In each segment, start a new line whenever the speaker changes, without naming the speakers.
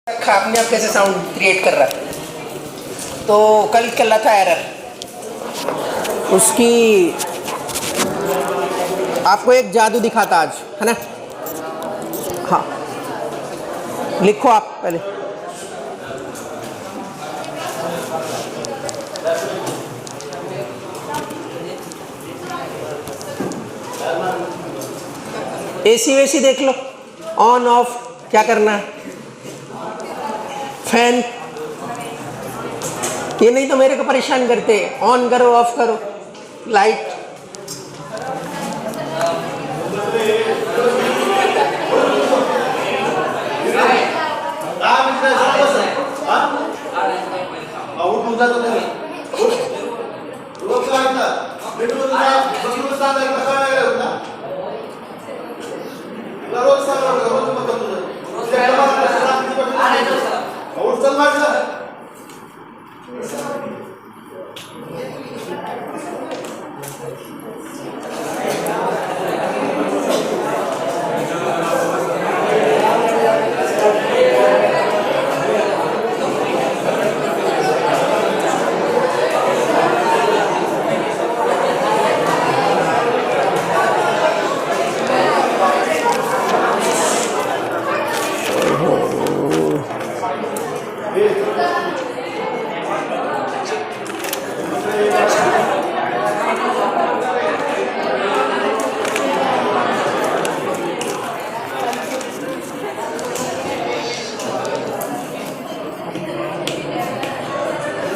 अपने आप कैसे साउंड क्रिएट कर रहा है। तो कल चल रहा था एरर उसकी, आपको एक जादू दिखाता आज, है ना। हाँ लिखो आप पहले। एसी वेसी देख लो, ऑन ऑफ क्या करना है, फैन ये नहीं तो मेरे को परेशान करते, ऑन करो ऑफ करो, लाइट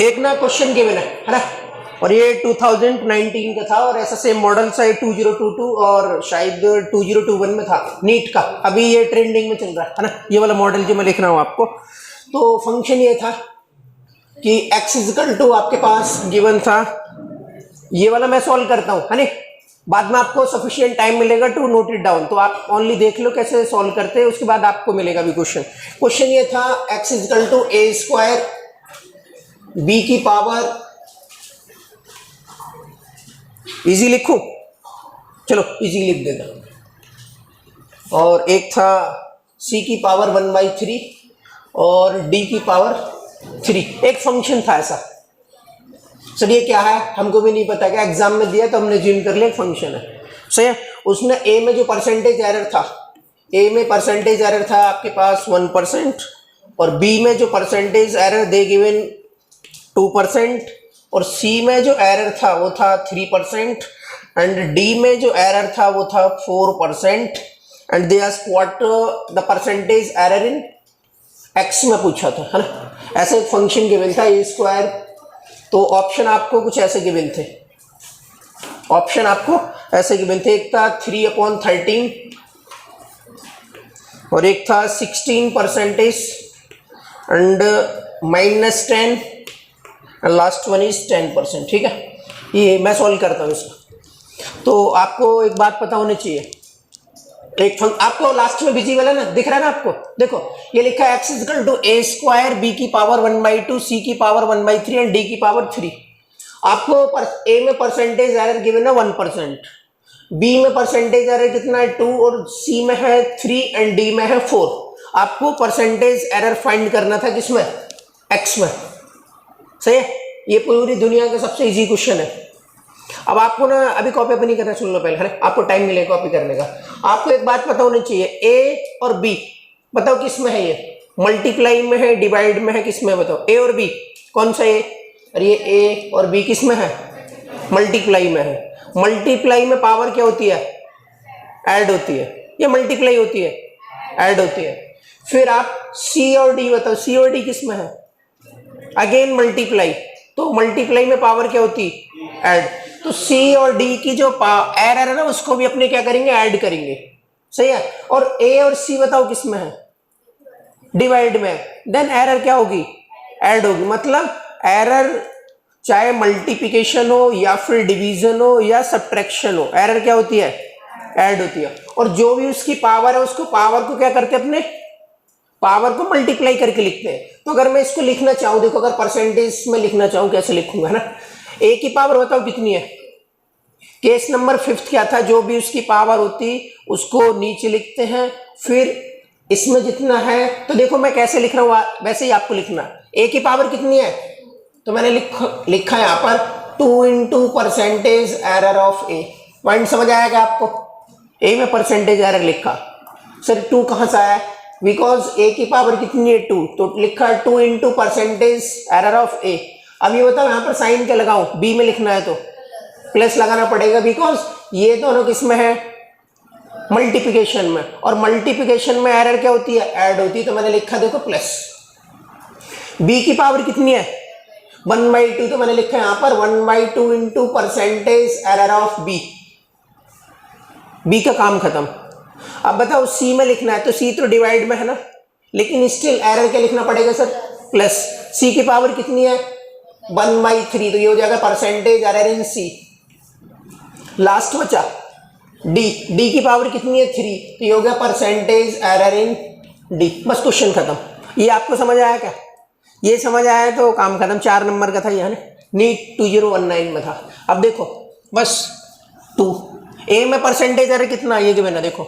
एक ना क्वेश्चन गिवन है ना, और ये 2019 का था और ऐसा सेम मॉडल सा 2022 और शायद 2021 में था नीट का। अभी ये ट्रेंडिंग में चल रहा है ना, ये वाला मॉडल जो मैं लिख रहा हूँ आपको। तो फंक्शन ये था कि x इक्वल टू आपके पास गिवन था, ये वाला मैं सॉल्व करता हूँ है ना, बाद में आपको सफिशिएंट टाइम मिलेगा टू नोट इट डाउन, तो आप ओनली देख लो कैसे सॉल्व करते हैं, उसके बाद आपको मिलेगा भी क्वेश्चन ये था x equal to a square b की पावर, इजी लिखूं, चलो इजी लिख देता हूं, और एक था c की पावर 1/3 और d की पावर 3, एक फंक्शन था ऐसा। सर ये क्या है हमको भी नहीं पता, क्या एग्जाम में दिया तो हमने ज्यूम कर लिया एक फंक्शन है, सही है। उसमें a में जो परसेंटेज एरर था, a में परसेंटेज एरर था आपके पास 1% और b में जो परसेंटेज एरर दे गिवन 2% और C में जो एरर था वो था 3% एंड D में जो एरर था वो था 4% and they asked what the percentage error in X में पूछा था, है ना। ऐसे एक फंक्शन गिवन था a स्क्वायर, तो ऑप्शन आपको कुछ ऐसे गिवन थे, ऑप्शन आपको ऐसे गिवन थे, एक था 3/13 और एक था 16% एंड -10 लास्ट वन इज 10%, ठीक है। ये मैं सॉल्व करता हूँ इसको। तो आपको एक बात पता होनी चाहिए, एक आपको लास्ट में बिजी वाला ना दिख रहा है ना आपको, देखो ये लिखा है x equal to a square b की पावर 1/2 c की पावर 1/3 एंड d की पावर 3। आपको a में परसेंटेज एरर गिवन है 1%, b में परसेंटेज एरर कितना है 2 और c में है 3 एंड d में है 4। आपको परसेंटेज एरर फाइंड करना था किसमें, x में, सही है। ये पूरी दुनिया का सबसे इजी क्वेश्चन है। अब आपको ना अभी कॉपी पे नहीं करना, सुन लो पहले, है आपको टाइम मिलेगा कॉपी करने का। आपको एक बात पता होनी चाहिए, a और b बताओ किस में है, ये मल्टीप्लाई में है डिवाइड में है, किस में बताओ, a और b कौन सा है, और ये a और b किस में है, मल्टीप्लाई में है। मल्टीप्लाई में पावर क्या होती है, ऐड होती है, ये मल्टीप्लाई होती है, ऐड होती है। फिर आप c और d बताओ, c और d किस में है, अगेन मल्टीप्लाई, तो मल्टीप्लाई में पावर क्या होती, ऐड। तो C और D की जो एरर है ना उसको भी अपने क्या करेंगे, ऐड करेंगे, सही है। और A और C बताओ किस में है, डिवाइड में, देन एरर क्या होगी, ऐड होगी। मतलब एरर चाहे मल्टीप्लिकेशन हो या फिर डिवीजन हो या सब्ट्रैक्शन हो, एरर क्या होती है, ऐड होती है। और जो भी उसकी पावर है उसको पावर को क्या करते हैं, अपने पावर को मल्टीप्लाई करके लिखते हैं। तो अगर मैं इसको लिखना चाहूं, देखो अगर परसेंटेज में लिखना चाहूं कैसे लिखूंगा, है ना। a की पावर बताओ कितनी है, केस नंबर 5 क्या था, जो भी उसकी पावर होती उसको नीचे लिखते हैं, फिर इसमें जितना है, तो देखो मैं कैसे लिख रहा हूँ वैसे ही आपको लिखना। ए की पावर कितनी है, तो मैंने लिखा यहाँ पर 2 into percentage error of A. Point समझ आया क्या आपको? ए में परसेंटेज एरर लिखा, सर 2 कहाँ से आया, बिकॉज ए की पावर कितनी है 2, तो लिखा 2 इंटू परसेंटेज एरर ऑफ ए। अब ये बताओ यहाँ पर साइन क्या लगाऊं, बी में लिखना है तो प्लस लगाना पड़ेगा, बिकॉज ये दोनों किस में है, मल्टीप्लिकेशन में, और मल्टीप्लिकेशन में एरर क्या होती है, ऐड होती है, तो मैंने लिखा देखो प्लस। बी की पावर कितनी है 1/2, तो मैंने लिखा यहाँ पर 1/2 into percentage error of B. B का काम खत्म। अब बताओ सी में लिखना है, तो सी तो डिवाइड में है ना, लेकिन स्टिल एरर क्या लिखना पड़ेगा सर, प्लस। सी की पावर कितनी है 1/3, तो ये हो जाएगा percentage error in C. Last बचा डी, डी की पावर कितनी है 3, तो ये हो गया परसेंटेज एरर इन डी। बस क्वेश्चन खत्म। ये आपको समझ आया क्या? ये समझ आया तो काम खत्म। 4 नंबर का था ये, है ना, नीट 2019 में था। अब देखो बस 2, ए में परसेंटेज एरर कितना है ये गिवन है, देखो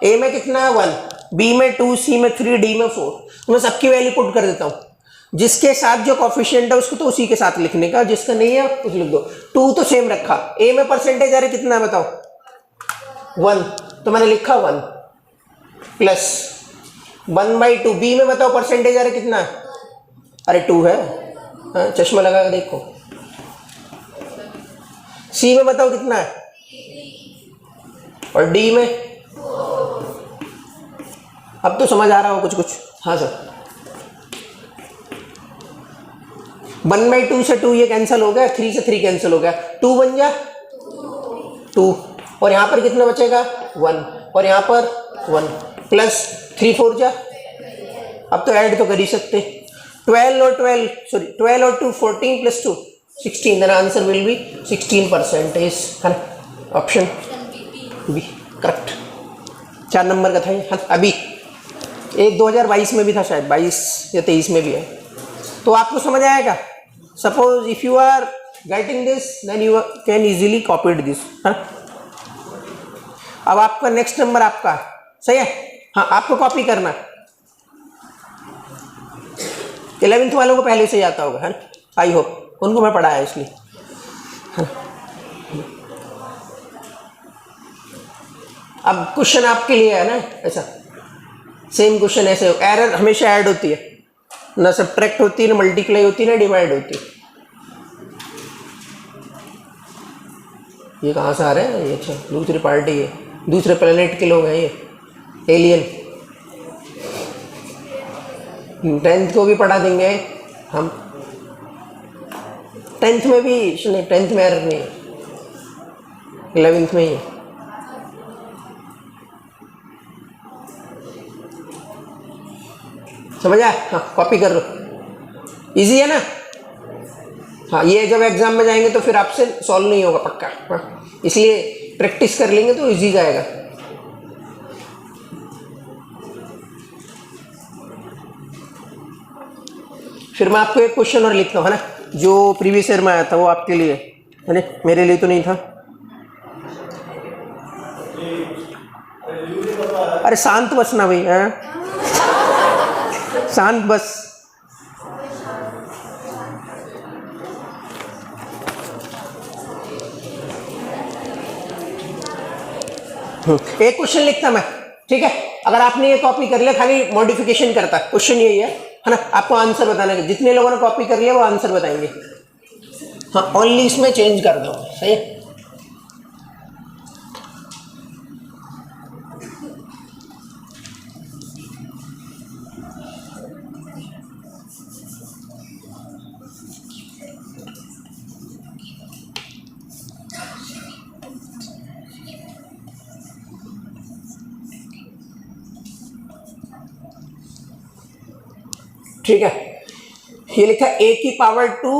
ए में कितना है 1, बी में 2, सी में 3, डी में 4। तो मैं सबकी वैल्यू पुट कर देता हूँ, जिसके साथ जो कोफिशिएंट है उसको तो उसी के साथ लिखने का, जिसका नहीं है उस लिख दो। 2 तो सेम रखा, ए में परसेंटेज एरर कितना है बताओ 1, तो मैंने लिखा 1 प्लस 1/2। बी में बताओ परसेंटेज एरर कितना है, अरे 2 है, हाँ चश्मा लगा के देखो। सी में बताओ कितना है, और डी में, अब तो समझ आ रहा हो कुछ कुछ। हाँ सर 1/2 से 2 ये कैंसिल हो गया, 3 से 3 कैंसिल हो गया, 2 बन गया 2, और यहाँ पर कितना बचेगा 1, और यहाँ पर 1 प्लस 3 4 जा, अब तो ऐड तो कर ही सकते। 12 और 2 14 plus 2 16, then answer will be 16%, है ना, ऑप्शन बी करेक्ट। 4 नंबर का था ये। हाँ अभी एक 2022 में भी था शायद, 22 या 23 में भी है। तो आपको समझ आएगा। Suppose if you are getting this then you can easily copied this. हाँ अब आपका नेक्स्ट नंबर आपका सही है, हाँ आपको कॉपी करना। 11th वालों को पहले से ही आता होगा, है ना, आई होप, उनको मैं पढ़ाया इसलिए। हाँ। अब क्वेश्चन आपके लिए है ना, ऐसा सेम क्वेश्चन ऐसे, एरर हमेशा ऐड होती है ना, सब्ट्रैक्ट होती है ना, मल्टीप्लाई होती है ना, डिवाइड होती है। ये कहाँ से आ रहा है ये, अच्छा दूसरी पार्टी है, दूसरे प्लेनेट के लोग हैं ये, एलियन। 10th को भी पढ़ा देंगे हम, 10th में भी नहीं, 10th में एरर नहीं है, 11th में ही है। समझ आया? हाँ कॉपी कर लो, इजी है ना। हाँ ये जब एग्जाम में जाएंगे तो फिर आपसे सॉल्व नहीं होगा पक्का। हाँ इसलिए प्रैक्टिस कर लेंगे तो इजी जाएगा। फिर मैं आपको एक क्वेश्चन और लिखता हूँ, है ना, जो प्रीवियस ईयर में आया था वो आपके लिए, है ना, मेरे लिए तो नहीं था। अरे शांत बसना भाई, है शांत बस। एक क्वेश्चन लिखता मैं, ठीक है, अगर आपने ये कॉपी कर लिया, खाली मॉडिफिकेशन करता, क्वेश्चन यही है ना, आपको आंसर बताना है। जितने लोगों ने कॉपी कर लिया वो आंसर बताएंगे। हाँ ओनली इसमें चेंज कर दो, सही है। ठीक है, ये लिखा a की पावर 2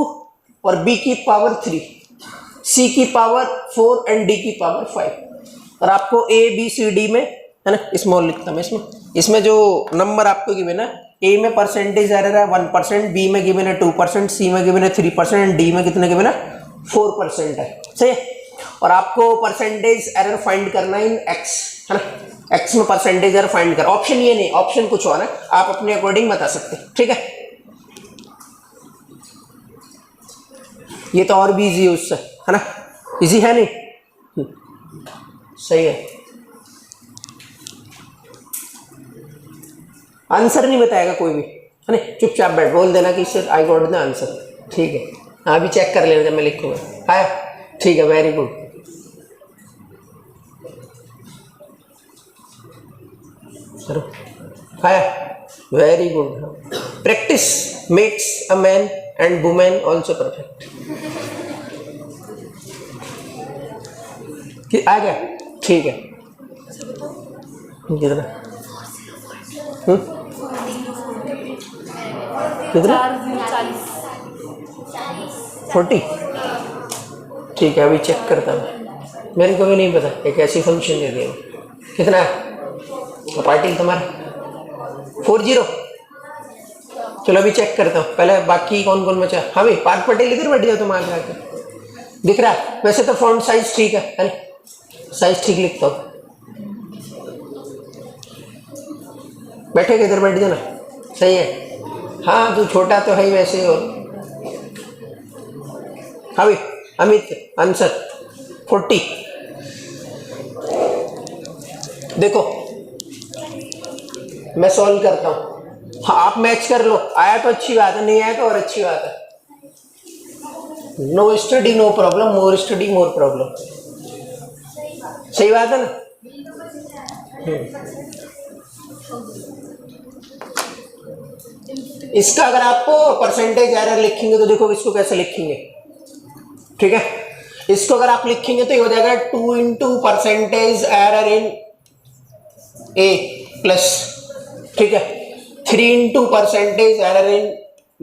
और b की पावर 3, c की पावर 4 एंड d की पावर 5। और आपको a b c d में, है ना, स्मॉल लिखता मैं इसमें जो नंबर आपको गिवन है, a में परसेंटेज एरर है 1%, b में गिवन है 2%, c में गिवन है 3% एंड d में कितने गिवन है 4% है, सही है। और आपको परसेंटेज एरर फाइंड करना है इन x, है ना। एक्स में परसेंटेज एरर फाइंड कर, ऑप्शन ये नहीं, ऑप्शन कुछ और है, आप अपने अकॉर्डिंग बता सकते, ठीक है। ये तो और भी इजी है उससे, है ना, इजी है नहीं, सही है। आंसर नहीं बताएगा कोई भी, है ना, चुपचाप बैठ, बोल देना कि इससे आई गॉट द आंसर, ठीक है। हाँ अभी चेक कर लेना जब मैं लिखूंगा, है ठीक है, वेरी गुड। है very good. Practice makes a man and women also perfect. आ गया, ठीक है। कितना कितना 40, ठीक है, अभी चेक करता हूँ, मेरे को भी नहीं पता, एक ऐसी फंक्शन दे दिया। कितना है पार्टी तुम्हारा 40? चलो अभी चेक करता हूँ, पहले बाकी कौन कौन बचा। हाँ भाई पार्थ पटेल इधर बैठ जाओ, तुम आगे आके दिख रहा है। वैसे तो फॉन्ट साइज ठीक है, अरे साइज ठीक लिखता हूँ, बैठे इधर बैठ जाना, सही है। हाँ तू छोटा तो है ही वैसे, और हाँ भाई अमित आंसर 40। देखो मैं सॉल्व करता हूँ, हाँ आप मैच कर लो, आया तो अच्छी बात है, नहीं आया तो और अच्छी बात है। No study no problem, more study more problem, सही बात है ना। इसका अगर आपको परसेंटेज एरर लिखेंगे तो देखो इसको कैसे लिखेंगे, ठीक है। इसको अगर आप लिखेंगे तो ये हो जाएगा 2 into percentage error in A plus, ठीक है, 3 into percentage error in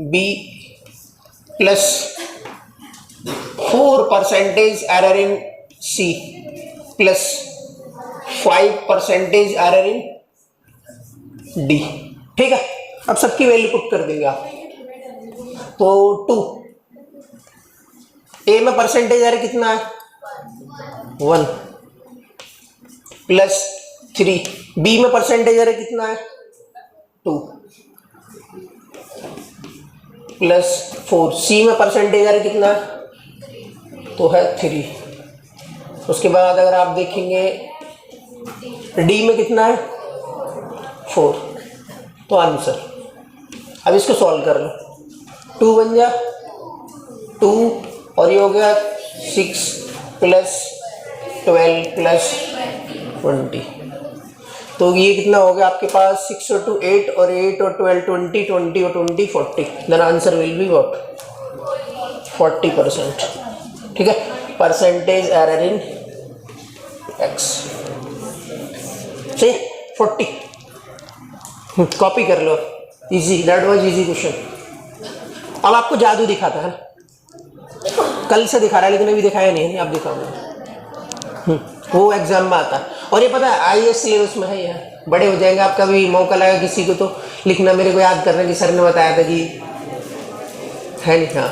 B plus 4 percentage error in C plus 5 percentage error in D, ठीक है। अब सबकी वैल्यू पुट कर देंगे आप, तो 2 ए में परसेंटेज एरर कितना है 1 प्लस 3, बी में परसेंटेज एरर कितना है 2 प्लस 4, सी में परसेंटेज एरर कितना है तो है 3। उसके बाद अगर आप देखेंगे डी में कितना है 4, तो आंसर। अब इसको सॉल्व कर लो, 2 बन जा 2 और ये हो गया 6 प्लस 12 प्लस 20, तो ये कितना हो गया आपके पास 6 और 2 8 और 8 और 12 20 20 और 20 40, then answer will be what 40%, ठीक है। परसेंटेज एरर इन एक्स, सही 40, कॉपी कर लो, easy, that was easy question. अब आपको जादू दिखाता है, कल से दिखा रहा है लेकिन अभी दिखाया नहीं, अब दिखाऊंगा, वो एग्जाम में आता है। और ये पता है आईएएस सिलेबस में है, यार बड़े हो जाएंगे, आपका भी मौका लगा किसी को तो लिखना, मेरे को याद करना कि सर ने बताया था कि है नहीं। हाँ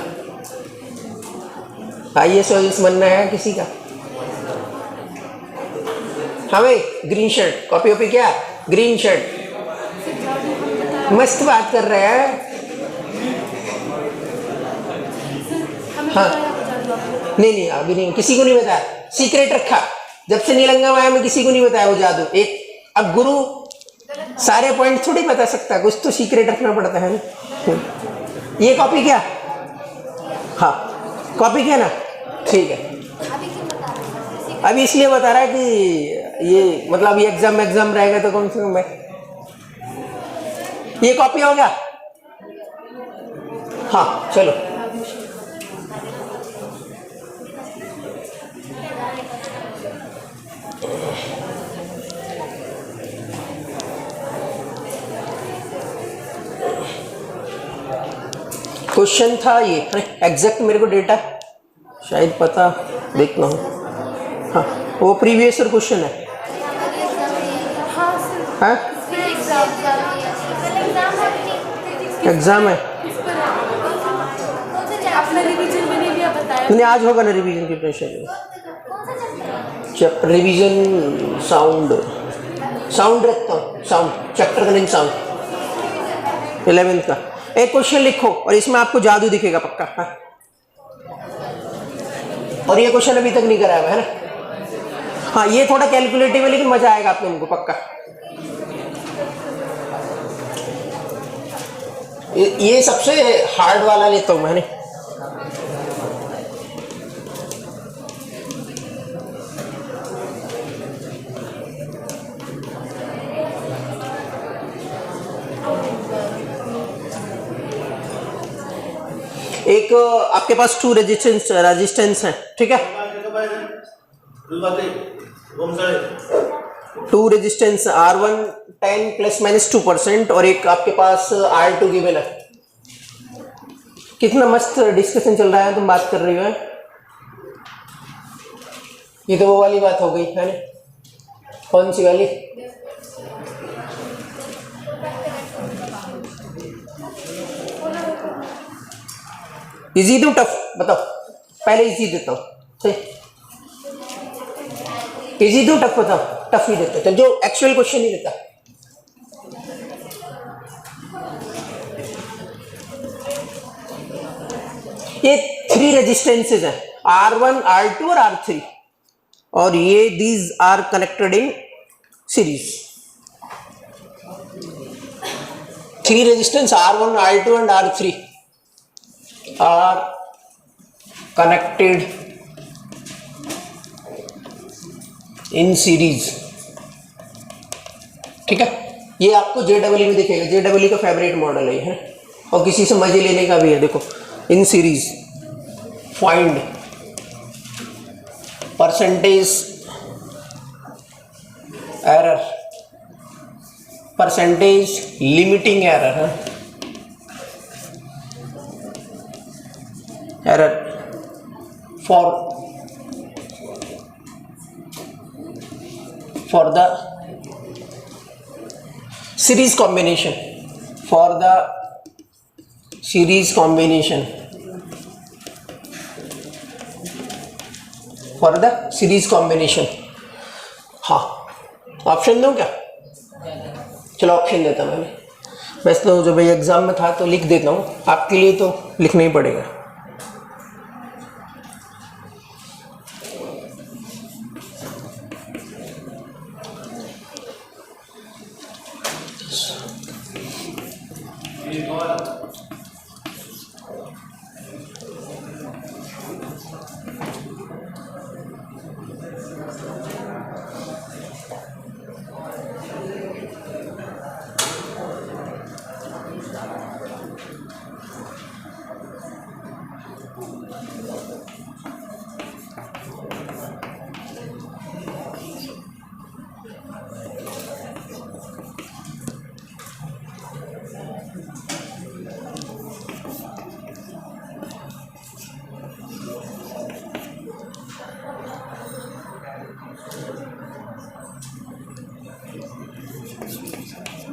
आईएएस वाईएएस बनना है किसी का। हाँ भाई ग्रीन शर्ट, कॉपी वॉपी क्या, ग्रीन शर्ट, मस्त बात कर रहे हैं। हाँ नहीं अभी नहीं, किसी को नहीं बताया, सीक्रेट रखा, जब से नीलंगा आया मैं किसी को नहीं बताया वो जादू। एक अब गुरु सारे पॉइंट थोड़ी बता सकता, कुछ तो सीक्रेट रखना पड़ता है ना। ये कॉपी क्या, हाँ कॉपी क्या ना, ठीक है। अभी इसलिए बता रहा है कि ये मतलब ये एग्जाम रहेगा तो कम से कम मैं, ये कॉपी हो गया। हाँ चलो क्वेश्चन था ये, एग्जैक्ट मेरे को डेटा शायद पता देखना हो। हाँ वो प्रीवियस ईयर क्वेश्चन है। हाँ एग्जाम है, आज होगा ना रिवीजन की प्रेशर, रिवीजन साउंड साउंड रखता हूँ, साउंड चैप्टर का नहीं, साउंड 11th का। एक क्वेश्चन लिखो और इसमें आपको जादू दिखेगा पक्का। हाँ। और ये क्वेश्चन अभी तक नहीं कराया है ना। हाँ ये थोड़ा कैलकुलेटिव है लेकिन मजा आएगा आप लोगों को पक्का। ये सबसे हार्ड वाला लेता हूँ मैंने। एक आपके पास टू रेजिस्टेंस है, ठीक है, टू रेजिस्टेंस R1 10 ±2% और एक आपके पास R2 गिवन है। कितना मस्त डिस्कशन चल रहा है, तुम बात कर रही हो। ये तो वो वाली बात हो गई है ना, कौन सी वाली? इजी दूं टफ? बताओ, पहले इजी देता हूँ, सही? इजी दूं टफ? बताओ, टफ ही देता हूँ, जो एक्चुअल क्वेश्चन ही देता। ये 3 रेजिस्टेंसेज हैं, R1 R2 और R3, और ये these are connected in series. 3 resistance R1 R2 and R3 are connected in series, ठीक है। ये आपको JEE में दिखेगा, JEE का फेवरेट मॉडल है ये, और किसी से मजे लेने का भी है। देखो, in series find percentage error, percentage limiting error है, error for the series combination, for the series combination, for the series combination। हाँ, ऑप्शन दूं क्या? चलो ऑप्शन देता हूं मैंने, वैसे तो जब एग्जाम में था तो लिख देता हूँ, आपके लिए तो लिखना ही पड़ेगा।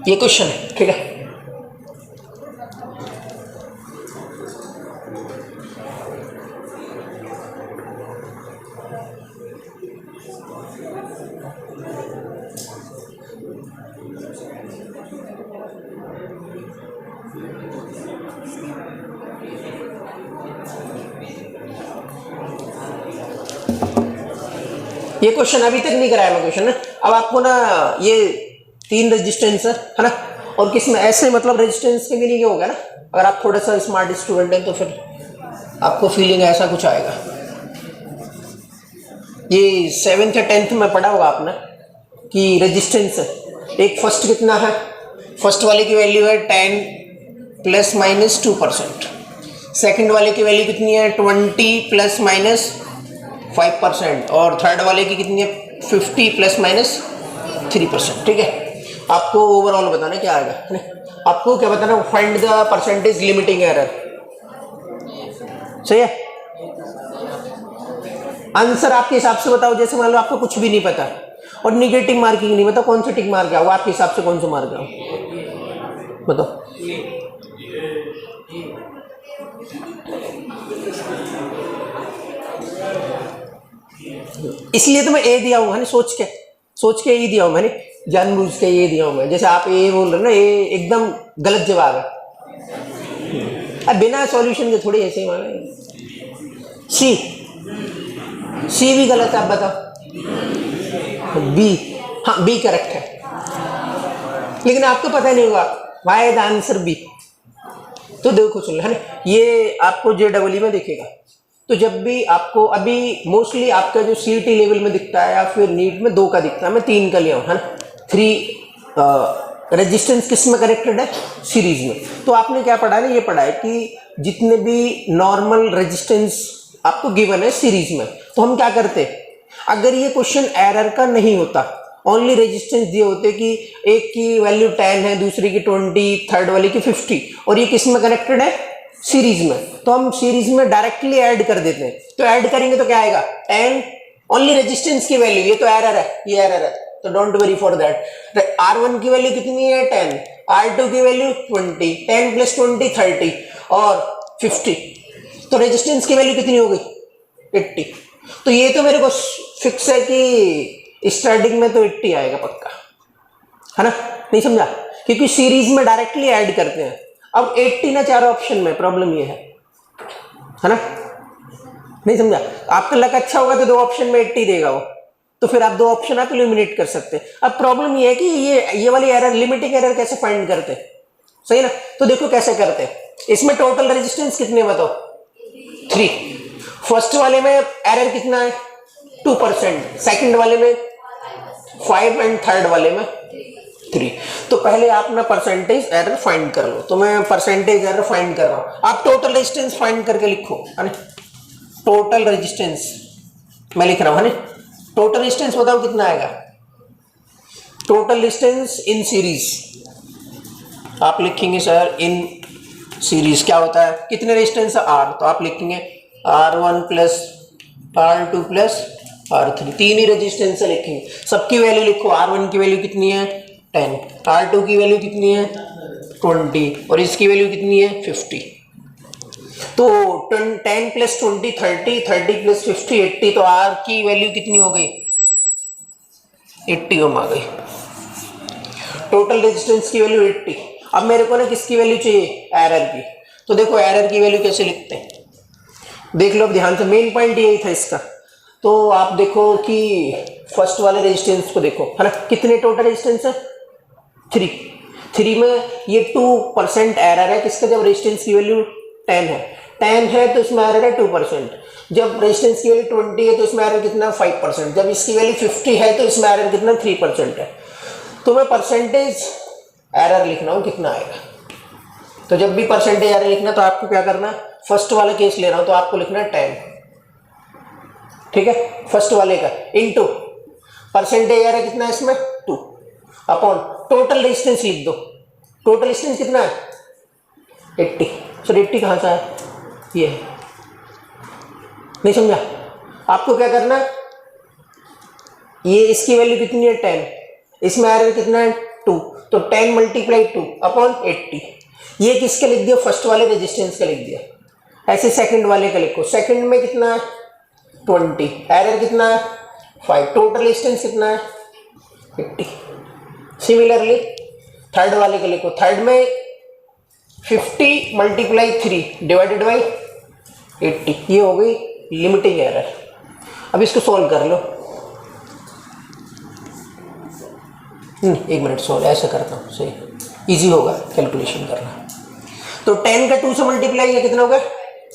ये क्वेश्चन है, ठीक है। ये क्वेश्चन अभी तक नहीं कराया मैं क्वेश्चन ना। अब आपको ना ये 3 रेजिस्टेंस है ना, और किस में ऐसे मतलब रेजिस्टेंस के मीनिंग होगा ना, अगर आप थोड़ा सा स्मार्ट स्टूडेंट हैं तो फिर आपको फीलिंग ऐसा कुछ आएगा। ये 7th या 10th में पढ़ा होगा आपने कि रेजिस्टेंस है, एक फर्स्ट कितना है, फर्स्ट वाले की वैल्यू है 10 ± 2%, सेकंड वाले की वैल्यू कितनी है 20 ± 5%, और थर्ड वाले की कितनी है 50 ± 3%, ठीक है। आपको ओवरऑल बताना क्या आएगा, आपको क्या बताना, find the percentage limiting error, सही है। आंसर आपके हिसाब से बताओ, जैसे मान लो आपको कुछ भी नहीं पता और निगेटिव मार्किंग नहीं पता, कौन सा टिक मार गया वो आपके हिसाब से कौन सा मार गया बताओ। इसलिए तो मैं ए दिया हूँ, सोच के ए दिया हूँ मैंने, जानबूझ के ये दिया हूँ मैं, जैसे आप ये बोल रहे हो ना, ये एकदम गलत जवाब है। अब बिना सॉल्यूशन के थोड़ी ऐसे ही माने। सी भी गलत है, आप बताओ। बी, हाँ बी करेक्ट है, लेकिन आपको पता नहीं होगा वाई द आंसर बी। तो देखो चलो है ना, ये आपको JEE में दिखेगा। तो जब भी आपको अभी मोस्टली आपका जो CET लेवल में दिखता है या फिर नीट में 2 का दिखता है, मैं 3 का लिया हूँ है ना। 3 रेजिस्टेंस किस में कनेक्टेड है, सीरीज में। तो आपने क्या पढ़ा है ना, ये पढ़ा है कि जितने भी नॉर्मल रेजिस्टेंस आपको गिवन है सीरीज में, तो हम क्या करते, अगर ये क्वेश्चन एरर का नहीं होता, ओनली रेजिस्टेंस दिए होते कि एक की वैल्यू 10 है, दूसरी की 20, थर्ड वाली की 50, और ये किस में कनेक्टेड है, सीरीज में, तो हम सीरीज में डायरेक्टली ऐड कर देते हैं। तो ऐड करेंगे तो क्या आएगा, 10, ओनली रेजिस्टेंस की वैल्यू, ये तो एरर है, ये एरर है, तो don't worry for that. R1 की वैल्यू कितनी है, 10, R2 की वैल्यू 20, 10 + 20 30 और 50, तो रेजिस्टेंस की वैल्यू कितनी हो गई, 80। तो ये तो मेरे को फिक्स है कि स्टार्टिंग में तो 80 आएगा पक्का, है ना, नहीं समझा, क्योंकि सीरीज में डायरेक्टली ऐड करते हैं। अब 80 ना 4 ऑप्शन में, प्रॉब्लम ये है ना, नहीं समझा। आपका लक अच्छा होगा तो 2 ऑप्शन में 80 देगा वो, तो फिर आप 2 ऑप्शन आप एलिमिनेट कर सकते हैं। अब प्रॉब्लम ये है कि ये वाली एरर, लिमिटिंग एरर कैसे फाइंड करते, सही ना। तो देखो कैसे करते हैं, इसमें टोटल रेजिस्टेंस कितने बताओ, 3। फर्स्ट वाले में एरर कितना है, 2%, सेकंड वाले में 5 एंड थर्ड वाले में 3। तो पहले आप ना परसेंटेज एरर फाइंड कर लो। तो मैं परसेंटेज एरर फाइंड कर रहा हूं, आप टोटल रेजिस्टेंस फाइंड करके लिखो, है ना। टोटल रेजिस्टेंस मैं लिख रहा हूं, है ना। टोटल रेजिस्टेंस बताओ कितना आएगा, टोटल रेजिस्टेंस इन सीरीज आप लिखेंगे सर इन सीरीज क्या होता है, कितने रेजिस्टेंस है, R, तो आप लिखेंगे R1 + R2 + R3, 3 ही रेजिस्टेंस लिखेंगे, सबकी वैल्यू लिखो। R1 की वैल्यू कितनी है, 10, R2 की वैल्यू कितनी है, 20, और इसकी वैल्यू कितनी है, 50। तो 10 + 20 30, 30 + 50 80, तो R की वैल्यू कितनी हो गई, 80 ओम आ गई। टोटल रेजिस्टेंस की वैल्यू 80। अब मेरे को ना किसकी वैल्यू चाहिए, एरर की। तो देखो एरर की वैल्यू कैसे लिखते हैं, देख लो अब ध्यान से, मेन पॉइंट यही था इसका। तो आप देखो कि फर्स्ट वाले रेजिस्टेंस को देखो, है ना, कितने टोटल रेजिस्टेंस है, 3 में ये 2% एरर है किसका, जब रेजिस्टेंस की वैल्यू 10 है तो इसमें एरर है 2%, जब रेजिस्टेंस की वैल्यू 20 है तो इसमें एरर कितना, 5%, जब इसकी वैल्यू 50 है तो इसमें एरर कितना, 3% है। तो मैं परसेंटेज एरर लिख रहा हूं, कितना आएगा। तो जब भी परसेंटेज एरर लिखना तो आपको क्या करना, फर्स्ट वाला केस ले रहा हूं तो आपको लिखना है 10, ठीक है, फर्स्ट वाले का इनटू परसेंटेज एरर कितना है इसमें, 2 अपॉन टोटल रेजिस्टेंस लिख दो। टोटल रेजिस्टेंस कितना है, 80। सर 80 कहां से आया, ये है, नहीं समझा। आपको क्या करना, ये इसकी वैल्यू कितनी है, 10, इसमें एरर कितना है, 2, तो 10 × 2 अपॉन 80। ये किसका लिख दिया, फर्स्ट वाले रेजिस्टेंस का लिख दिया। ऐसे सेकंड वाले का लिखो, सेकंड में कितना है, 20, एरर कितना है, 5, टोटल रेजिस्टेंस कितना है, 80। सिमिलरली थर्ड वाले का लिखो, थर्ड में 50 × 3 डिवाइडेड बाई 80, ये हो गई लिमिटिंग एरर। अब इसको सॉल्व कर लो, 1 मिनट सॉल्व ऐसा करता हूँ, सही इजी होगा कैलकुलेशन करना। तो 10 का 2 से मल्टीप्लाई है, कितना होगा,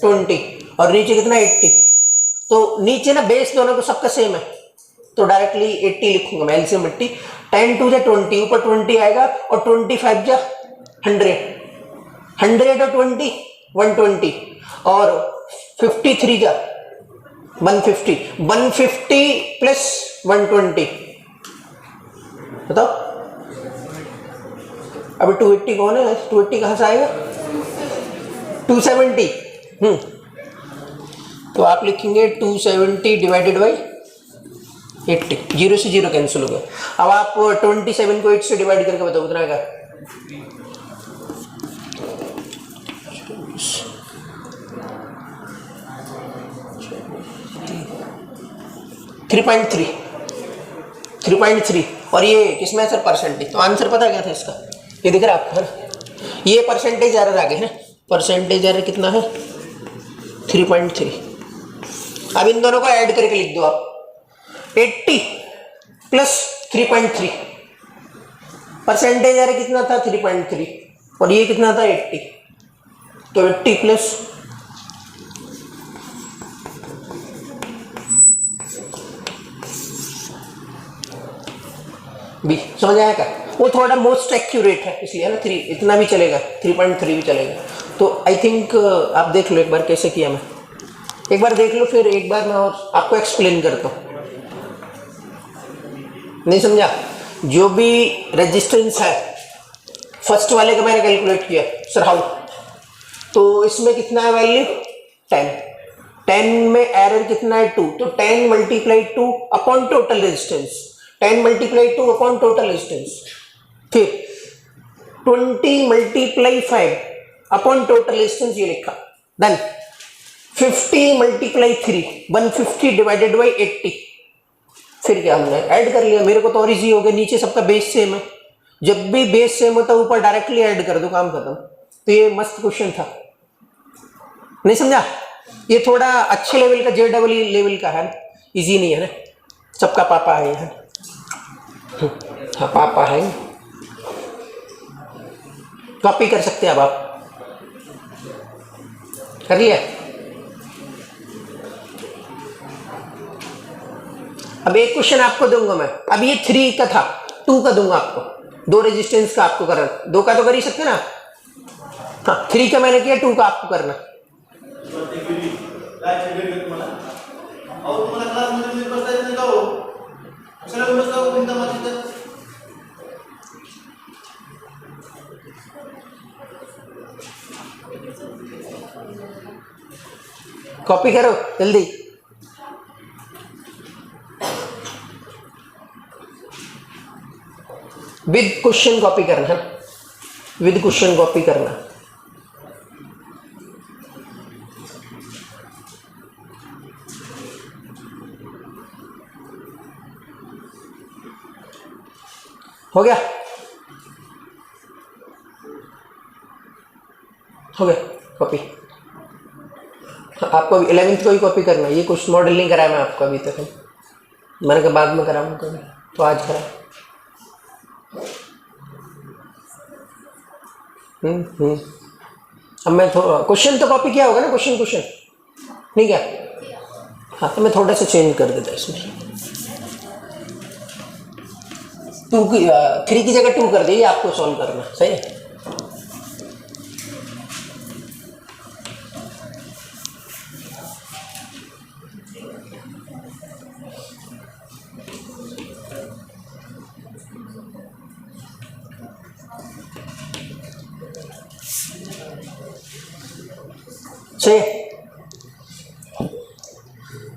20, और नीचे कितना, 80। तो नीचे ना बेस दोनों को सबका सेम है, तो डायरेक्टली 80 लिखूंगा मैं, एलसीएम 80, 10 × 2 = 20, ऊपर 20 आएगा, और 25 × 100, 100 और 20 120, और 53 × 150, 150 + 120 बताओ। अभी 280 कौन है, 280 कहां से आएगा, 270। तो आप लिखेंगे 270 डिवाइडेड बाई 80, 0 से 0 कैंसिल हो गया। अब आप 27 को 8 से डिवाइड करके बताओ कितना आएगा, 3.3 और ये किसमें है सर? परसेंटेज। तो आंसर पता क्या था इसका? ये दिख रहा है आपको, है ना? ये परसेंटेज एरर आगे है ना, परसेंटेज एरर कितना है? 3.3। अब इन दोनों को ऐड करके लिख दो आप, 80 प्लस 3.3। परसेंटेज एरर कितना था? 3.3, और ये कितना था? 80। तो 80 प्लस बी। समझ आया क्या? वो थोड़ा मोस्ट एक्यूरेट है इसलिए, है ना? 3 इतना भी चलेगा, 3.3 भी चलेगा। तो आई थिंक आप देख लो एक बार कैसे किया मैं, एक बार देख लो, फिर एक बार मैं और आपको एक्सप्लेन करता हूँ। नहीं समझा? जो भी रेजिस्टेंस है, फर्स्ट वाले का मैंने कैलकुलेट किया सर हाउ, तो इसमें कितना है वैल्यू? 10। 10 में एरर कितना है? 2। तो 10 multiply 2 upon total resistance, 10 multiply 2 upon total resistance, फिर 20 मल्टीप्लाई 5 अपॉन टोटल रेजिस्टेंस, ये लिखा। Then 50 multiply 3, 150 divided by 80। फिर क्या हमने ऐड कर लिया, मेरे को तो और इजी हो गया, नीचे सबका बेस सेम है, जब भी बेस सेम होता है ऊपर डायरेक्टली ऐड कर दो, काम खत्म। तो ये मस्त क्वेश्चन था, नहीं समझा? ये थोड़ा अच्छे लेवल का, JEE लेवल का है, इजी नहीं है ना, सबका पापा है। हाँ पापा है, कॉपी कर सकते हैं अब आप, कर लिया? अब एक क्वेश्चन आपको दूंगा मैं, अब ये 3 का था, 2 का दूंगा आपको, 2 रेजिस्टेंस का आपको करना, 2 का तो कर ही सकते ना। हाँ 3 का मैंने किया, 2 का आपको करना। कॉपी करो जल्दी। विद क्वेश्चन कॉपी करना है, विद क्वेश्चन कॉपी करना। हो गया? हो गया कॉपी? आपको 11th को ही कॉपी करना है, ये कुछ मॉडल नहीं कराया मैं आपको अभी तक, मैंने कहा बाद में कराऊंगा कभी, तो आज करा। अब मैं क्वेश्चन तो कॉपी किया होगा ना, क्वेश्चन नहीं क्या? हाँ तो मैं थोड़ा सा चेंज कर देता इसमें, 3 की जगह 2 कर दीजिए, आपको सॉल्व करना सही है।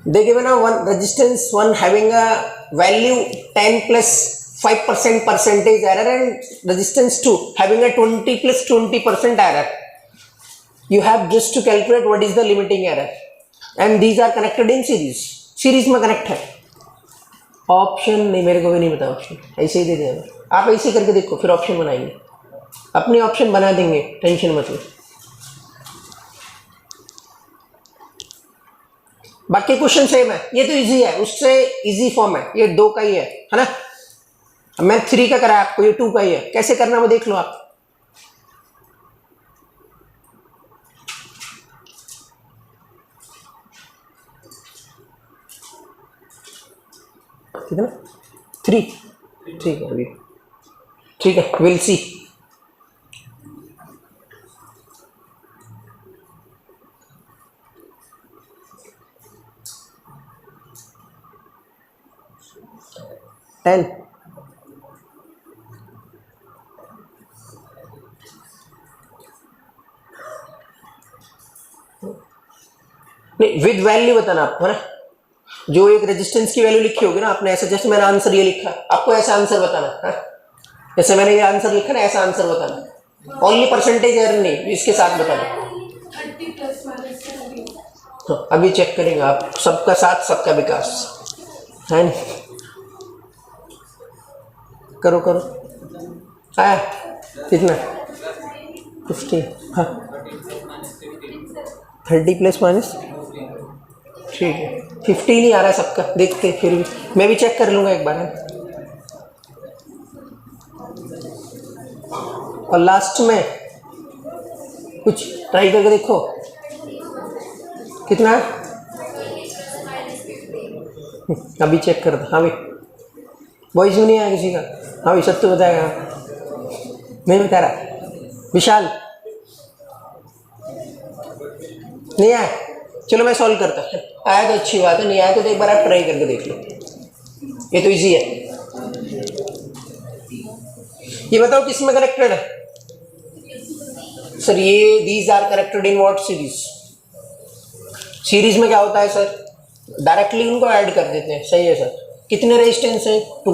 they given a one resistance 1 having a value 10 plus 5% percentage error and resistance 2 having a 20 plus 20% error. You have just to calculate what is the limiting error and these are connected in series में connect है। Option नहीं, मेरे को भी नहीं पता, option ऐसे ही दे देगा, आप ऐसे करके देखो, फिर ऑप्शन बनाएंगे, अपने ऑप्शन बना देंगे, टेंशन मत लो। बाकी क्वेश्चन सेम है, ये तो इजी है, उससे इजी फॉर्म है, ये 2 का ही है ना? मैं 3 का करा आपको, ये 2 का ही है, कैसे करना वो देख लो आप। ठीक है ना? 3 ठीक है, अभी ठीक है, विल सी। नहीं, विद वैल्यू बताना आपको, है ना? जो एक रेजिस्टेंस की वैल्यू लिखी होगी ना आपने, ऐसा जैसे मैंने आंसर ये लिखा, आपको ऐसा आंसर बताना है, जैसे मैंने ये आंसर लिखा ना, ऐसा आंसर बताना, ओनली परसेंटेज एरर नहीं, इसके साथ बताना। हाँ, अभी चेक करेंगे आप, सबका साथ सबका विकास है ना? करो करो, आया कितना 50, हाँ 30 प्लस माइनस, ठीक है 15 ही आ रहा है सबका, देखते फिर भी मैं भी चेक कर लूँगा एक बार है। और लास्ट में कुछ ट्राई करके देखो कितना है, अभी चेक कर दो। हाँ भाई वॉइस में नहीं आया किसी का, हाँ भाई सत्य बताएगा, नहीं बता रहा विशाल, नहीं आया, चलो मैं सॉल्व करता, आया तो अच्छी बात है, नहीं आया तो एक बार आप ट्राई करके देख लो, ये तो इजी है। ये बताओ किस में कनेक्टेड है सर, ये these are connected in what series, series में क्या होता है सर, डायरेक्टली उनको ऐड कर देते हैं, सही है सर। कितने रेजिस्टेंस है 2,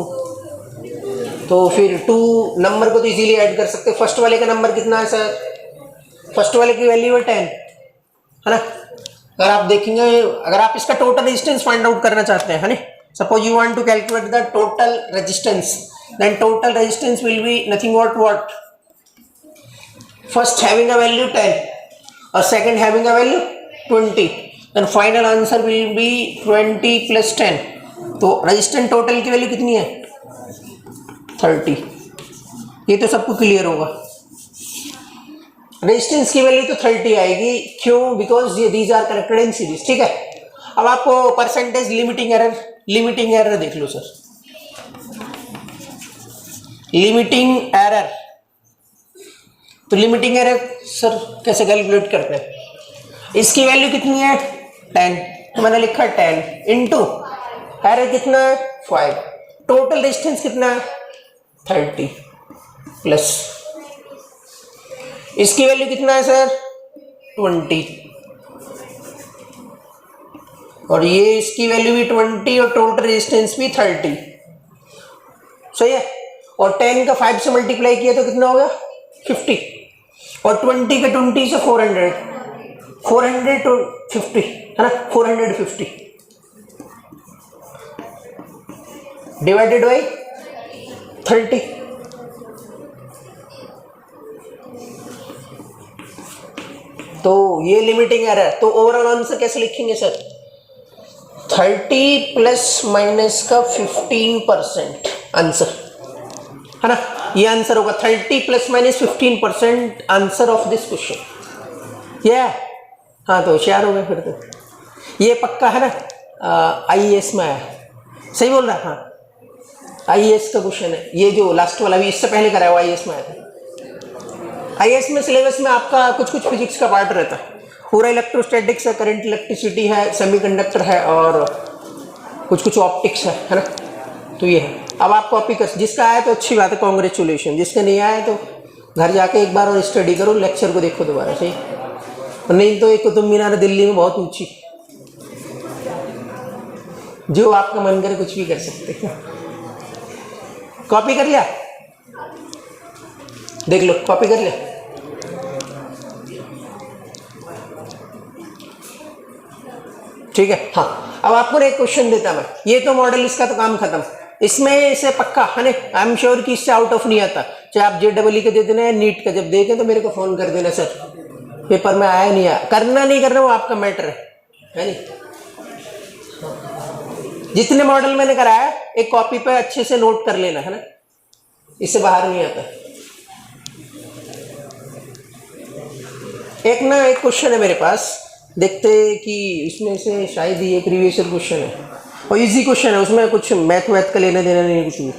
तो फिर 2 नंबर को तो इजीली ऐड कर सकते हैं। फर्स्ट वाले का नंबर कितना है सर, फर्स्ट वाले की वैल्यू है 10 है ना। अगर आप देखेंगे, अगर आप इसका टोटल रेजिस्टेंस फाइंड आउट करना चाहते हैं है ना, suppose you want to calculate the total resistance, then total resistance will be nothing what first having a value 10 और second having a value 20, then final answer will be 20 plus 10, तो resistance total की value कितनी है 30। ये तो सबको clear होगा, resistance की वैल्यू तो 30 आएगी, क्यों, बिकॉज ये these are connected in series, ठीक है। अब आपको परसेंटेज लिमिटिंग एरर देख लो सर, लिमिटिंग एरर, तो लिमिटिंग एरर सर कैसे कैलकुलेट करते हैं, इसकी वैल्यू कितनी है 10, तो मैंने लिखा 10 इंटू एरर कितना है 5, टोटल रेजिस्टेंस कितना है 30 प्लस इसकी वैल्यू कितना है सर 20, और ये इसकी वैल्यू भी 20 और टोटल रेजिस्टेंस भी 30, सही है। और 10 का 5 से मल्टीप्लाई किया तो कितना होगा 50, और 20 का 20 से 400 to 50 है ना, 450 डिवाइडेड बाई 30, तो ये लिमिटिंग एरर। तो ओवरऑल आंसर कैसे लिखेंगे सर, 30 प्लस माइनस का 15% आंसर है ना, ये आंसर होगा 30 plus minus 15% answer of this question. ये हाँ तो होशियार हो गए फिर तो, ये पक्का है ना, IAS में आया, सही बोल रहा है, हाँ IAS का क्वेश्चन है ये, जो लास्ट वाला भी इससे पहले कराया हुआ IAS में आया था। IAS में सिलेबस में आपका कुछ कुछ फिजिक्स का पार्ट रहता है, पूरा इलेक्ट्रोस्टैटिक्स है, करंट इलेक्ट्रिसिटी है, सेमीकंडक्टर है और कुछ कुछ ऑप्टिक्स है ना, तो ये है। अब आप कॉपी कर, जिसका आया तो अच्छी बात है, कॉन्ग्रेचुलेशन, जिसका नहीं आया तो घर जाके एक बार और स्टडी करो, लेक्चर को देखो दोबारा, सही, नहीं तो एक कुतुब मीनार दिल्ली में बहुत ऊंची, जो आपका मन करे कुछ भी कर सकते हैं। कॉपी कर लिया, देख लो कॉपी कर लिया, ठीक है। हाँ अब आपको एक क्वेश्चन देता मैं, ये तो मॉडल इसका तो काम खत्म, इसमें से पक्का है ना, आई एम श्योर कि इससे आउट ऑफ नहीं आता, चाहे आप JEE का दे देना है, नीट का जब देखें तो मेरे को फोन कर देना सर पेपर में आया नहीं आया, करना नहीं करना वो आपका मैटर है नहीं। जितने मॉडल मैंने कराया एक कॉपी पे अच्छे से नोट कर लेना है ना, इससे बाहर नहीं आता। एक क्वेश्चन है मेरे पास, देखते कि इसमें से शायद ये प्रीवियस ईयर क्वेश्चन है और इजी क्वेश्चन है, उसमें कुछ मैथ का लेना देना नहीं कुछ भी।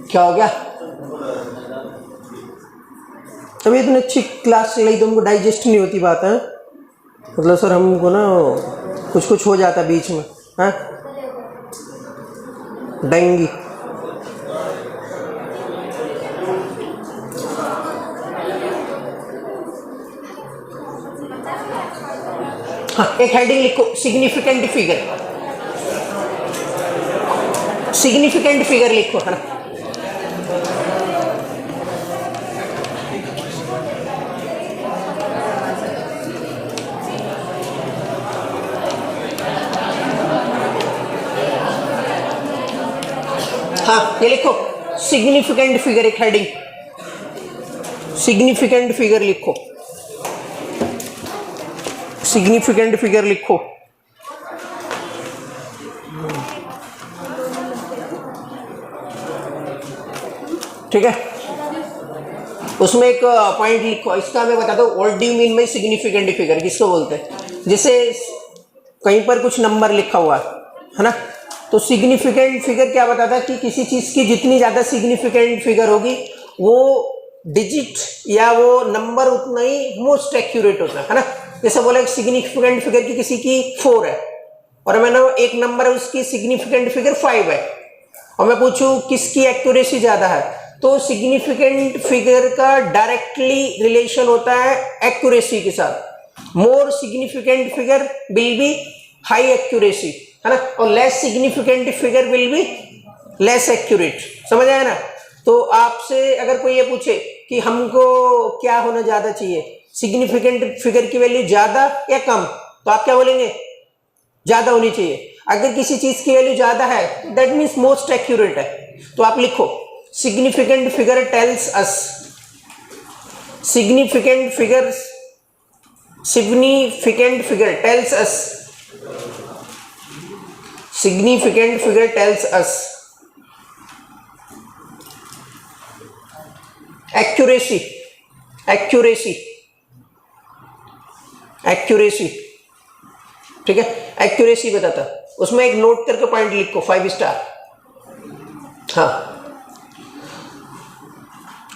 क्या हो गया अच्छी क्लास चलाई तो हमको डाइजेस्ट नहीं होती बात है, मतलब सर हमको ना कुछ कुछ हो जाता बीच में, हाँ डेंगी। हाँ एक हेडिंग लिखो, सिग्निफिकेंट फिगर, सिग्निफिकेंट फिगर लिखो है ना। हाँ ये लिखो सिग्निफिकेंट फिगर, एक हेडिंग सिग्निफिकेंट फिगर लिखो, सिग्निफिकेंट फिगर लिखो। ठीक है, उसमें एक पॉइंट लिखो, इसका मैं बताता हूँ, what do you mean by significant figure किसको बोलते हैं। जैसे कहीं पर कुछ नंबर लिखा हुआ है ना, तो सिग्निफिकेंट फिगर क्या बताता है कि किसी चीज की जितनी ज्यादा सिग्निफिकेंट फिगर होगी वो डिजिट या वो नंबर उतना ही मोस्ट एक्यूरेट होता है ना। जैसे बोला सिग्निफिकेंट फिगर की किसी की 4 है और मैंने एक नंबर है उसकी सिग्निफिकेंट फिगर 5 है और मैं पूछूं किसकी एक्यूरेसी ज्यादा है, तो सिग्निफिकेंट फिगर का डायरेक्टली रिलेशन होता है एक्यूरेसी के साथ। More significant figure will be high accuracy है ना, और less significant figure will be less accurate. समझ आया ना। तो आपसे अगर कोई ये पूछे कि हमको क्या होना ज्यादा चाहिए, सिग्निफिकेंट फिगर की वैल्यू ज्यादा या कम, तो आप क्या बोलेंगे, ज्यादा होनी चाहिए। अगर किसी चीज की वैल्यू ज्यादा है दैट मीन्स मोस्ट एक्यूरेट है, तो आप लिखो significant figure tells us, significant figure tells us, significant figure tells us accuracy, accuracy, accuracy. ठीक है, एक्यूरेसी बताता, उसमें एक नोट करके पॉइंट लिखो 5 स्टार। हाँ,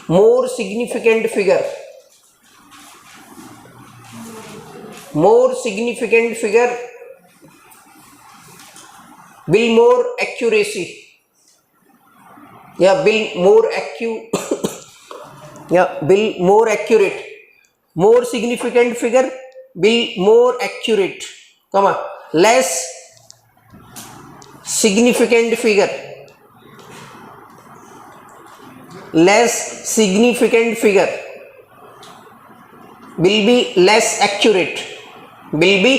more significant figure, more significant figure will more accuracy या will more will more accurate, more significant figure will more accurate, comma less significant figure, less significant figure will be less accurate, will be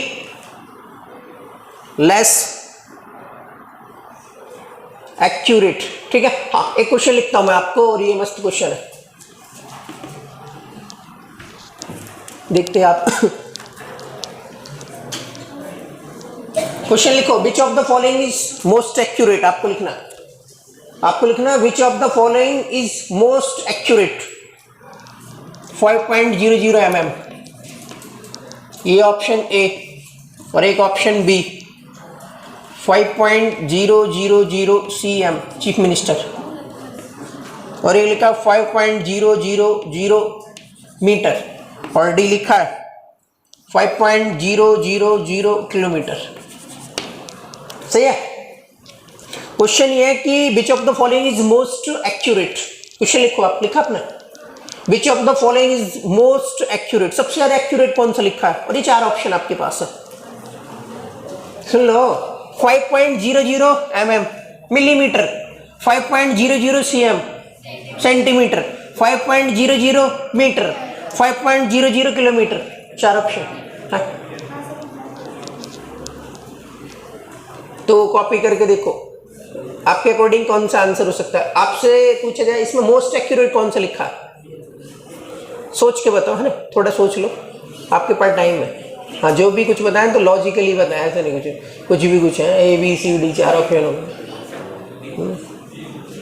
less accurate. ठीक है, हाँ एक question लिखता हूं मैं आपको और ये मस्त क्वेश्चन है, देखते हैं आप। क्वेश्चन लिखो, which of the following is most accurate, आपको लिखना, आपको लिखना which of the following is most accurate 5.00 mm, ये ऑप्शन ए और एक option B 5.000 cm chief minister, और ये लिखा 5.000 मीटर, और डी लिखा है 5.000 किलोमीटर। सही है। क्वेश्चन ये है कि विच of the following is most accurate, question लिखो आप, लिखा आपने विच of the following is most accurate, सबसे ज्यादा एक्यूरेट कौन सा लिखा है, और ये 4 ऑप्शन आपके पास है, सुन लो। 5.00 mm millimetre, 5.00 cm centimetre, 5.00 metre, 5.00 kilometre, 4 option है। तो कॉपी करके देखो आपके अकॉर्डिंग कौन सा आंसर हो सकता है। आपसे पूछा जाए इसमें मोस्ट एक्यूरेट कौन सा लिखा है, सोच के बताओ, है ना, थोड़ा सोच लो, आपके पास टाइम है। हाँ जो भी कुछ बताएं तो लॉजिकली बताएं, ऐसा नहीं कुछ भी कुछ है ABCD 4 ऑप्शन हो।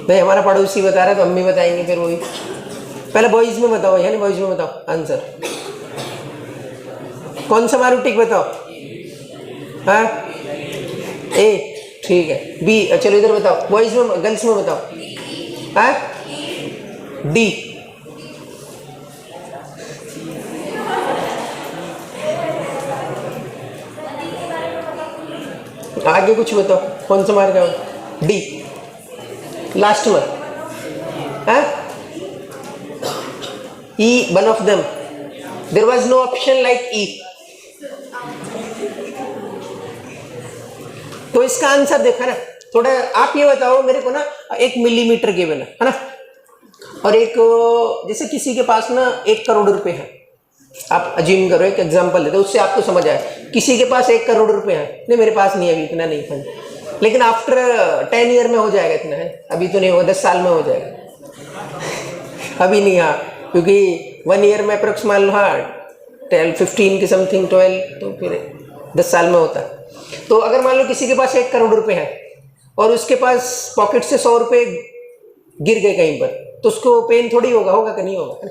नहीं हमारा पड़ोसी बता रहा है तो हम भी बताएंगे फिर वही। पहले बॉयज में बताओ, है ना, बॉयज में बताओ आंसर, कौन सा मारू टिक बताओ। हाँ ए ठीक है, बी, चलो इधर बताओ, बॉयज में, गर्ल्स में बताओ। हाँ डी, आगे कुछ बताओ, कौन सा मार्क है? डी लास्ट में है। E one of them, there was no option like E. तो इसका आंसर देखा ना, थोड़ा आप ये बताओ मेरे को ना, 1 मिलीमीटर गिवन है ना, और एक जैसे किसी के पास ना 1 करोड़ रुपए है, आप अज्यूम करो, एक एग्जांपल लेते, उससे आपको समझ आए। किसी के पास 1 करोड़ रुपए है, नहीं मेरे पास नहीं है अभी, इतना नहीं फंड, लेकिन आफ्टर 10 ईयर में हो जाएगा इतना है, अभी तो नहीं होगा, 10 साल में हो जाएगा, अभी नहीं। हाँ, क्योंकि 1 ईयर में अप्रोक्स मान लो, हाँ 15 के समथिंग 12, तो फिर 10 साल में होता है। तो अगर मान लो किसी के पास 1 करोड़ रुपए है और उसके पास पॉकेट से 100 रुपए गिर गए कहीं पर, तो उसको पेन थोड़ी होगा कि नहीं होगा?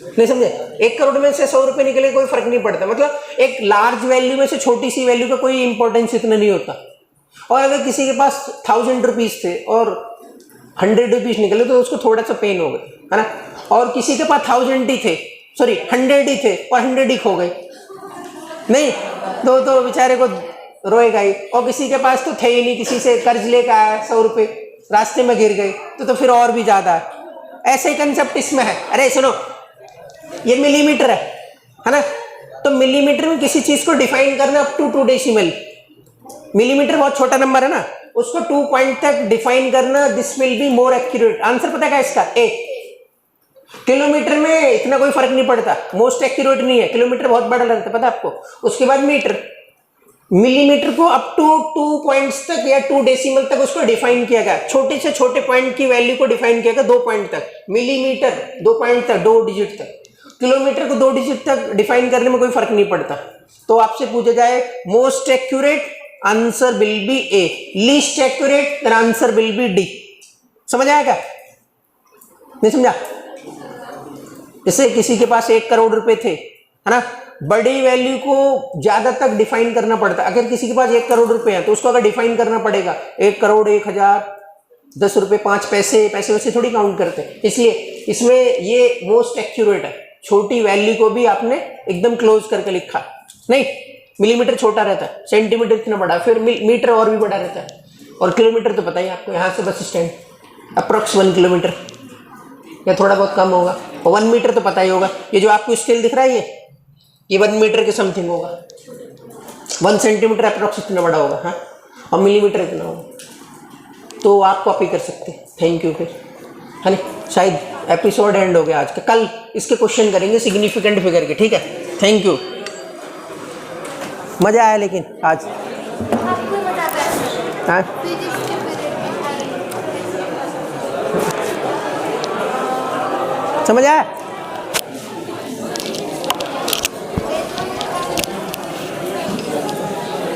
नहीं समझे? 1 करोड़ में से 100 रुपए निकले कोई फर्क नहीं पड़ता, मतलब एक लार्ज वैल्यू में से छोटी सी वैल्यू का कोई इंपॉर्टेंस इतना नहीं होता। और अगर किसी के पास 1000 रुपीज थे और 100 रुपीज निकले तो उसको थोड़ा सा पेन होगा, है ना। और किसी के पास 1000 ही थे, सॉरी 100 ही थे और 100 ही खो गए, नहीं तो बेचारे को रोएगा ही। और किसी के पास तो थे ही नहीं, किसी से कर्ज लेकर आया 100 रुपए, रास्ते में गिर गए, तो फिर और भी ज्यादा है। ऐसे ही कंसेप्ट इसमें है। अरे सुनो, ये मिलीमीटर है ना, तो मिलीमीटर में किसी चीज को डिफाइन करना अप टू 2 डेसिमल। मिलीमीटर बहुत छोटा नंबर है ना, उसको 2 पॉइंट तक डिफाइन करना, this will be more accurate. Answer पता है इसका? ए। किलोमीटर में इतना कोई फर्क नहीं पड़ता, मोस्ट एक्यूरेट नहीं है, किलोमीटर बहुत बड़ा लगता है, पता आपको। उसके बाद मीटर, मिलीमीटर को अप टू 2 पॉइंट्स तक या 2 डेसिमल तक उसको डिफाइन किया गया, छोटे से छोटे पॉइंट की वैल्यू को डिफाइन किया गया 2 पॉइंट तक। मिलीमीटर 2 पॉइंट तक, 2 डिजिट तक। किलोमीटर को 2 डिजिट तक डिफाइन करने में कोई फर्क नहीं पड़ता। तो आपसे पूछा जाए most accurate, answer will B A. Least accurate, answer will B D. समझ आया क्या? नहीं समझा? जैसे किसी के पास 1 करोड़ रुपए थे, है ना, बड़ी वैल्यू को ज्यादा तक डिफाइन करना पड़ता। अगर किसी के पास 1 करोड़ रुपए हैं तो उसको अगर डिफाइन करना पड़ेगा 1 करोड़ 1000 10 रुपए 5 पैसे, पैसे वैसे थोड़ी काउंट करते हैं। इसलिए इसमें ये मोस्ट एक्यूरेट है, छोटी वैल्यू को भी आपने एकदम क्लोज करके लिखा। नहीं, मिलीमीटर छोटा रहता है, सेंटीमीटर इतना बड़ा, फिर मीटर और भी बड़ा रहता है, और किलोमीटर तो पता ही आपको, यहाँ से बस स्टैंड अप्रोक्स 1 किलोमीटर या थोड़ा बहुत कम होगा, और 1 मीटर तो पता ही होगा। ये जो आपको स्केल दिख रहा है ये 1 मीटर के समथिंग होगा, 1 सेंटीमीटर अप्रोक्स इतना बड़ा होगा, हाँ, और मिलीमीटर इतना होगा। तो आप कॉपी कर सकते हैं। Thank you. फिर है ना, शायद एपिसोड एंड हो गया आज का, कल इसके क्वेश्चन करेंगे सिग्निफिकेंट फिगर के, ठीक है। थैंक यू, मजा आया लेकिन आज। हाँ समझ आया?